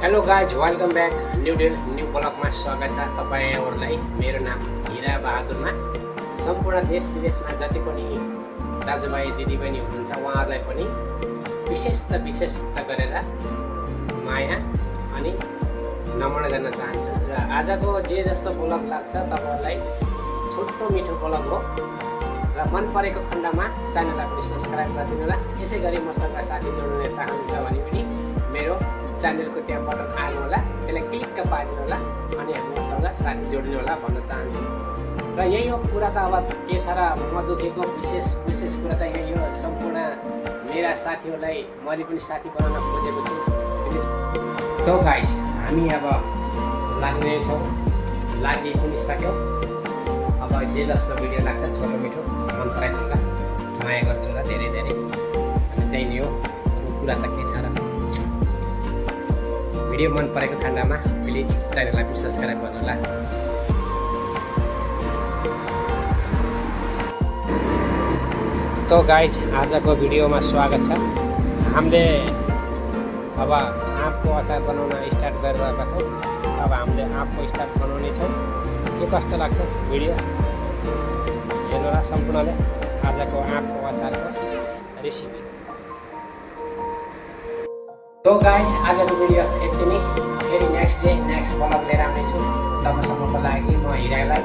Hello guys, welcome back. New ब्लगमा स्वागत छ तपाईहरुलाई। मेरो नाम हिरा बहादुरमा। सम्पूर्ण देश विदेशमा जति पनि दाजुभाइ दिदीबहिनी हुनुहुन्छ उहाँहरूलाई पनि विशेष गरेर माया अनि नमन गर्न चाहन्छु। र आजको जे जस्तो ब्लग लाग्छ तपाईहरुलाई छोटो मिठो ब्लग हो र मन परेको खण्डमा च्यानललाई पनि सब्स्क्राइब गरिदिनु होला। यसै गरी मसँग साथी जोड्न चाहनुहुन्छ भने पनि मेरो च्यानलको त्यहाँ बटन हाल्नु होला, त्यसलाई क्लिक्क पारिदिनु होला अनि हामीसँग साथी जोडिनु होला भन्न चाहन्छु। र यही हो कुरा त। अब के छ र म दुखेको विशेष कुरा त यही हो। सम्पूर्ण मेरा साथीहरूलाई मैले पनि साथी बनाउन खोजेको छु। तो गाइज, हामी अब लाग्नेछौँ, लागि पनि सक्यौँ। अब जे जस्तो भिडियो लाग्छ छोटो मिठो मन पराइदिनु होला, माया गरिदिनु होला धेरै अनि त्यही नै हो कुरा त। के छ र भिडियो मन परेको खण्डमा प्लिज च्यानललाई पनि सब्स्क्राइब गर्नु होला। तो गाइज, आजको भिडियोमा स्वागत छ। हामीले अब आँपको अचार बनाउन स्टार्ट गरिरहेका छौँ। अब हामीले आँपको स्टार्ट बनाउने छौँ। के कस्तो लाग्छ भिडियो हेर्नु होला सम्पूर्णले। आजको आँपको अचारको रेसिपी। तो गाइज, आजको भिडियो यति नै। फेरि नेक्स्ट ब्लग लिएर आउनेछु। तबसम्मको लागि म हिरालाई